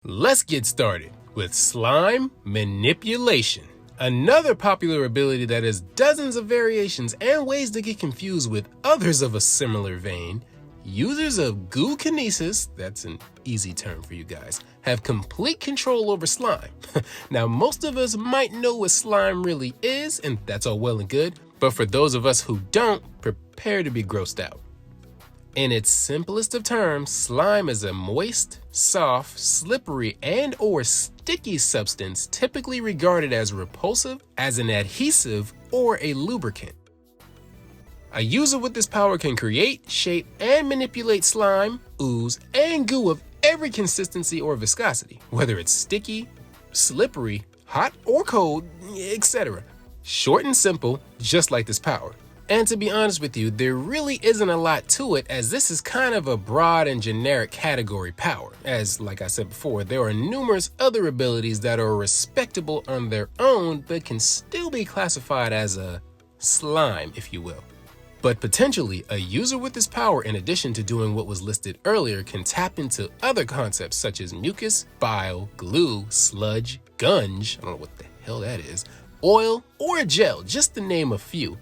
Let's get started with slime manipulation. Another popular ability that has dozens of variations and ways to get confused with others of a similar vein. Users of Gookinesis, that's an easy term for you guys, have complete control over slime. Now, most of us might know what slime really is, and that's all well and good, but for those of us who don't, prepare to be grossed out. In its simplest of terms, slime is a moist, soft, slippery, and/or sticky substance typically regarded as repulsive, as an adhesive, or a lubricant. A user with this power can create, shape, and manipulate slime, ooze, and goo of every consistency or viscosity, whether it's sticky, slippery, hot or cold, etc. Short and simple, just like this power. And to be honest with you, there really isn't a lot to it, as this is kind of a broad and generic category power. As, like I said before, there are numerous other abilities that are respectable on their own, but can still be classified as a slime, if you will. But potentially, a user with this power, in addition to doing what was listed earlier, can tap into other concepts such as mucus, bile, glue, sludge, gunge, I don't know what the hell that is, oil, or gel, just to name a few.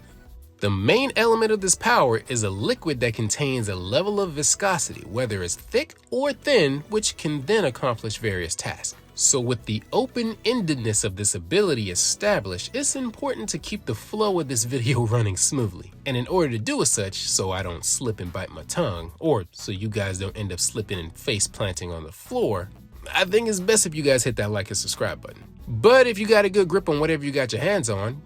The main element of this power is a liquid that contains a level of viscosity, whether it's thick or thin, which can then accomplish various tasks. So with the open-endedness of this ability established, it's important to keep the flow of this video running smoothly. And in order to do as such, so I don't slip and bite my tongue, or so you guys don't end up slipping and face planting on the floor, I think it's best if you guys hit that like and subscribe button. But if you got a good grip on whatever you got your hands on,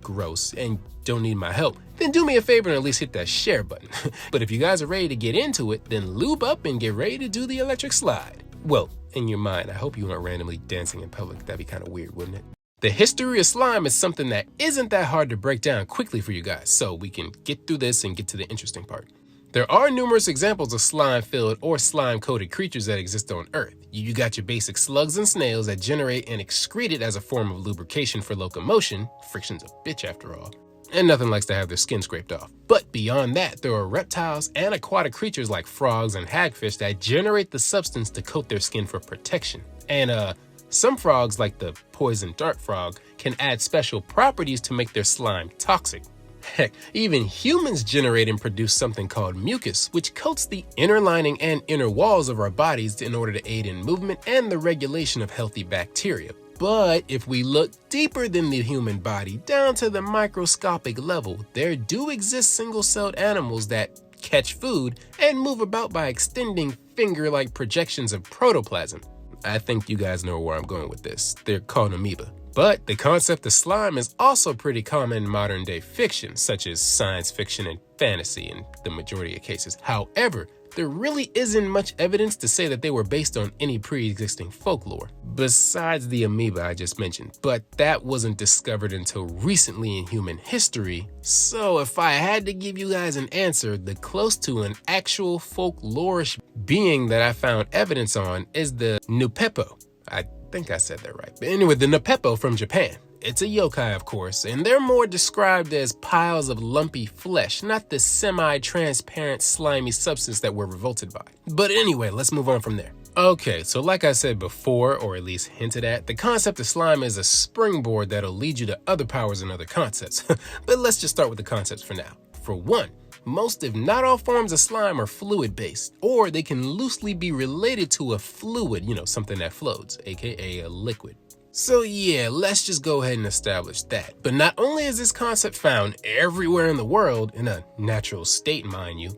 gross, and don't need my help, then do me a favor and at least hit that share button. But if you guys are ready to get into it, then lube up and get ready to do the electric slide. Well, in your mind, I hope you aren't randomly dancing in public. That'd be kind of weird, wouldn't it? The history of slime is something that isn't that hard to break down quickly for you guys, so we can get through this and get to the interesting part. There are numerous examples of slime-filled or slime-coated creatures that exist on Earth. You got your basic slugs and snails that generate and excrete it as a form of lubrication for locomotion. Friction's a bitch after all. And nothing likes to have their skin scraped off. But beyond that, there are reptiles and aquatic creatures like frogs and hagfish that generate the substance to coat their skin for protection. And some frogs, like the poison dart frog, can add special properties to make their slime toxic. Heck, even humans generate and produce something called mucus, which coats the inner lining and inner walls of our bodies in order to aid in movement and the regulation of healthy bacteria. But if we look deeper than the human body, down to the microscopic level, there do exist single-celled animals that catch food and move about by extending finger-like projections of protoplasm. I think you guys know where I'm going with this. They're called amoeba. But the concept of slime is also pretty common in modern-day fiction, such as science fiction and fantasy in the majority of cases. However, there really isn't much evidence to say that they were based on any pre-existing folklore, besides the amoeba I just mentioned. But that wasn't discovered until recently in human history. So if I had to give you guys an answer, the close to an actual folklorish being that I found evidence on is the Nupepo. I think I said that right. But anyway, the Nupepo from Japan. It's a yokai, of course, and they're more described as piles of lumpy flesh, not the semi-transparent slimy substance that we're revolted by. But anyway, let's move on from there. Okay, so like I said before, or at least hinted at, the concept of slime is a springboard that'll lead you to other powers and other concepts. But let's just start with the concepts for now. For one, most if not all forms of slime are fluid-based, or they can loosely be related to a fluid, something that floats, aka a liquid. So yeah, let's just go ahead and establish that. But not only is this concept found everywhere in the world, in a natural state, mind you,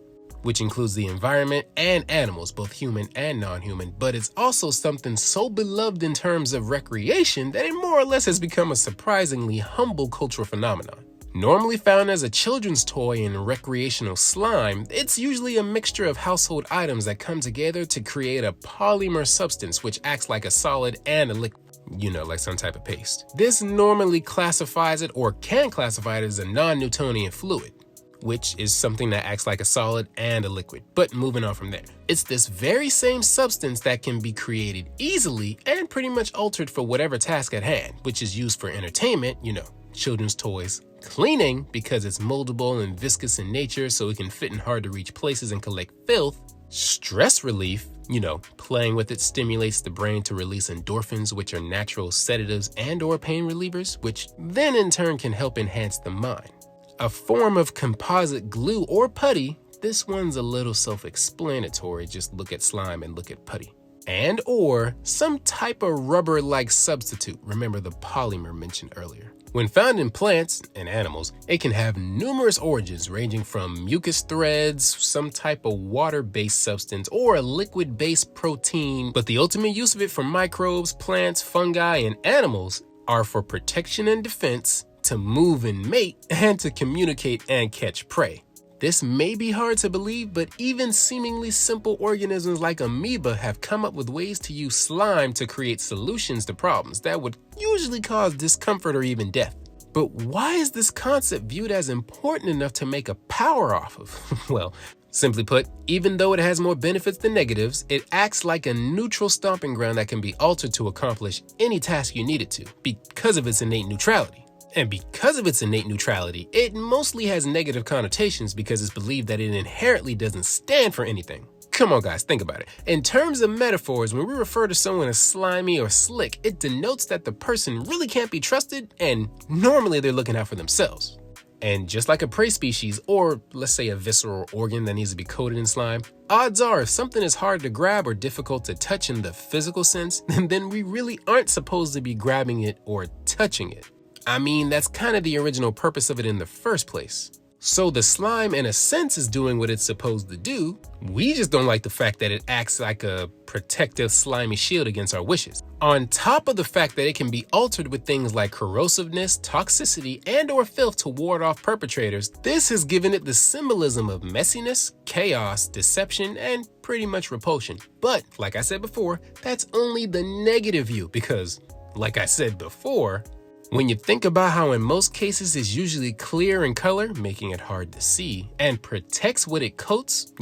which includes the environment and animals, both human and non-human, but it's also something so beloved in terms of recreation that it more or less has become a surprisingly humble cultural phenomenon. Normally found as a children's toy in recreational slime, it's usually a mixture of household items that come together to create a polymer substance which acts like a solid and a liquid. Like some type of paste. This normally classifies it, or can classify it, as a non-Newtonian fluid, which is something that acts like a solid and a liquid. But moving on from there, it's this very same substance that can be created easily and pretty much altered for whatever task at hand, which is used for entertainment, children's toys, cleaning because it's moldable and viscous in nature so it can fit in hard to reach places and collect filth, Stress relief, playing with it stimulates the brain to release endorphins, which are natural sedatives and/or pain relievers, which then in turn can help enhance the mind. A form of composite glue or putty, this one's a little self-explanatory, just look at slime and look at putty. And or some type of rubber-like substitute, remember the polymer mentioned earlier. When found in plants and animals, it can have numerous origins ranging from mucus threads, some type of water-based substance, or a liquid-based protein, but the ultimate use of it for microbes, plants, fungi, and animals are for protection and defense, to move and mate, and to communicate and catch prey. This may be hard to believe, but even seemingly simple organisms like amoeba have come up with ways to use slime to create solutions to problems that would usually cause discomfort or even death. But why is this concept viewed as important enough to make a power off of? Well, simply put, even though it has more benefits than negatives, it acts like a neutral stomping ground that can be altered to accomplish any task you need it to, because of its innate neutrality. And because of its innate neutrality, it mostly has negative connotations because it's believed that it inherently doesn't stand for anything. Come on guys, think about it. In terms of metaphors, when we refer to someone as slimy or slick, it denotes that the person really can't be trusted and normally they're looking out for themselves. And just like a prey species, or let's say a visceral organ that needs to be coated in slime, odds are if something is hard to grab or difficult to touch in the physical sense, then we really aren't supposed to be grabbing it or touching it. I mean, that's kind of the original purpose of it in the first place. So the slime, in a sense, is doing what it's supposed to do. We just don't like the fact that it acts like a protective, slimy shield against our wishes. On top of the fact that it can be altered with things like corrosiveness, toxicity, and/or filth to ward off perpetrators, this has given it the symbolism of messiness, chaos, deception, and pretty much repulsion. But, like I said before, that's only the negative view because, like I said before, when you think about how in most cases it's usually clear in color, making it hard to see, and protects what it coats,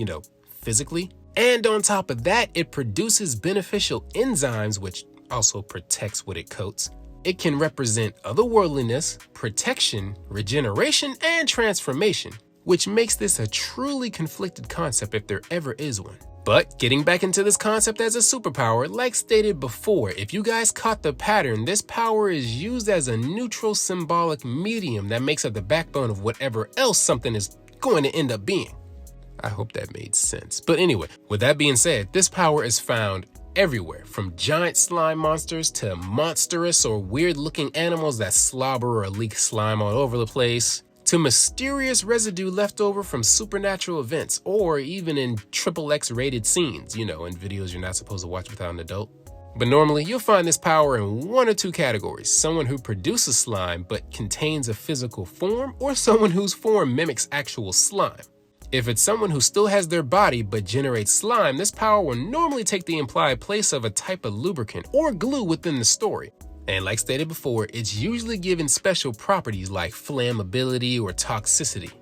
physically, and on top of that, it produces beneficial enzymes, which also protects what it coats, it can represent otherworldliness, protection, regeneration, and transformation, which makes this a truly conflicted concept if there ever is one. But getting back into this concept as a superpower, like stated before, if you guys caught the pattern, this power is used as a neutral symbolic medium that makes up the backbone of whatever else something is going to end up being. I hope that made sense. But anyway, with that being said, this power is found everywhere, from giant slime monsters to monstrous or weird-looking animals that slobber or leak slime all over the place, to mysterious residue left over from supernatural events, or even in XXX rated scenes, in videos you're not supposed to watch without an adult. But normally, you'll find this power in one or two categories: someone who produces slime but contains a physical form, or someone whose form mimics actual slime. If it's someone who still has their body but generates slime, this power will normally take the implied place of a type of lubricant or glue within the story. And like stated before, it's usually given special properties like flammability or toxicity.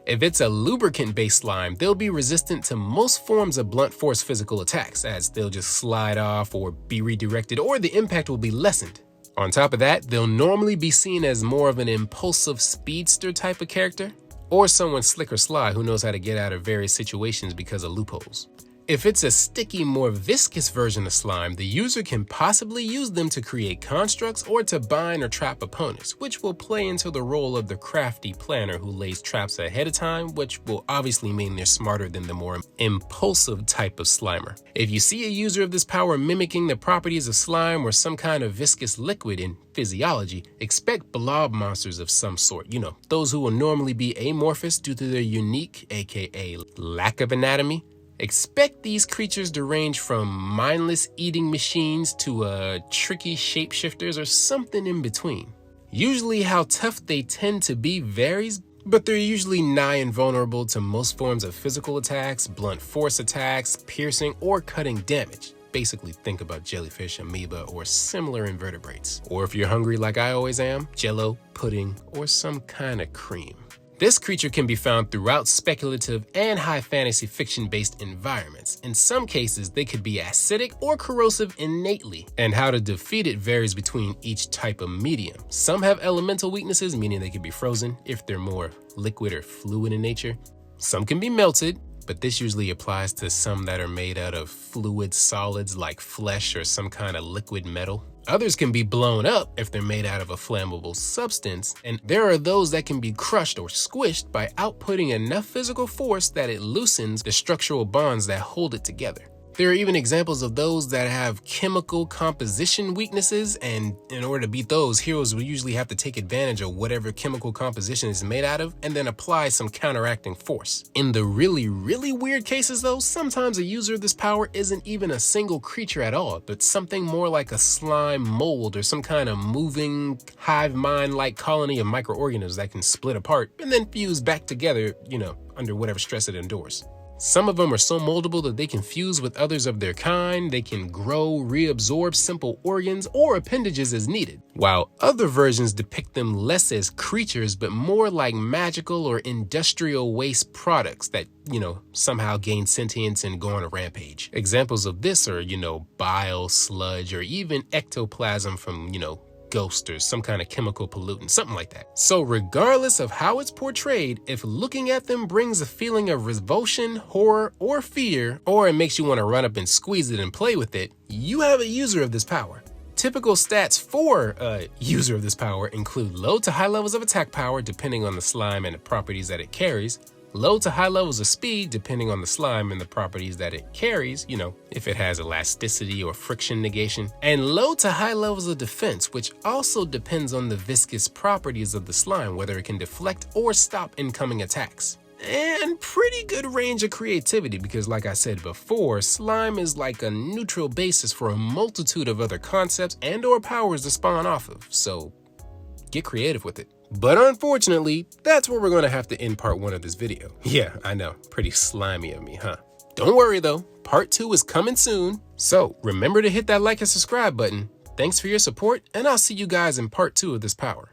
If it's a lubricant-based slime, they'll be resistant to most forms of blunt force physical attacks, as they'll just slide off or be redirected, or the impact will be lessened. On top of that, they'll normally be seen as more of an impulsive speedster type of character, or someone slick or sly who knows how to get out of various situations because of loopholes. If it's a sticky, more viscous version of slime, the user can possibly use them to create constructs or to bind or trap opponents, which will play into the role of the crafty planner who lays traps ahead of time, which will obviously mean they're smarter than the more impulsive type of slimer. If you see a user of this power mimicking the properties of slime or some kind of viscous liquid in physiology, expect blob monsters of some sort, those who will normally be amorphous due to their unique, aka lack of anatomy. Expect these creatures to range from mindless eating machines to tricky shapeshifters or something in between. Usually how tough they tend to be varies, but they're usually nigh invulnerable to most forms of physical attacks, blunt force attacks, piercing, or cutting damage. Basically think about jellyfish, amoeba, or similar invertebrates. Or if you're hungry like I always am, jello, pudding, or some kind of cream. This creature can be found throughout speculative and high fantasy fiction-based environments. In some cases, they could be acidic or corrosive innately, and how to defeat it varies between each type of medium. Some have elemental weaknesses, meaning they can be frozen if they're more liquid or fluid in nature. Some can be melted, but this usually applies to some that are made out of fluid solids like flesh or some kind of liquid metal. Others can be blown up if they're made out of a flammable substance, and there are those that can be crushed or squished by outputting enough physical force that it loosens the structural bonds that hold it together. There are even examples of those that have chemical composition weaknesses, and in order to beat those, heroes will usually have to take advantage of whatever chemical composition is made out of and then apply some counteracting force. In the really weird cases though, sometimes a user of this power isn't even a single creature at all, but something more like a slime mold or some kind of moving hive mind-like colony of microorganisms that can split apart and then fuse back together, under whatever stress it endures. Some of them are so moldable that they can fuse with others of their kind, they can grow, reabsorb simple organs or appendages as needed, while other versions depict them less as creatures but more like magical or industrial waste products that, somehow gain sentience and go on a rampage. Examples of this are, bile, sludge, or even ectoplasm from, ghost or some kind of chemical pollutant, something like that. So regardless of how it's portrayed, if looking at them brings a feeling of revulsion, horror, or fear, or it makes you want to run up and squeeze it and play with it, you have a user of this power. Typical stats for a user of this power include low to high levels of attack power depending on the slime and the properties that it carries, low to high levels of speed depending on the slime and the properties that it carries, if it has elasticity or friction negation, and low to high levels of defense, which also depends on the viscous properties of the slime, whether it can deflect or stop incoming attacks. And pretty good range of creativity because, like I said before, slime is like a neutral basis for a multitude of other concepts and or powers to spawn off of, so get creative with it. But unfortunately, that's where we're going to have to end part 1 of this video. Yeah, I know, pretty slimy of me, huh? Don't worry though, part 2 is coming soon. So remember to hit that like and subscribe button. Thanks for your support, and I'll see you guys in part 2 of this power.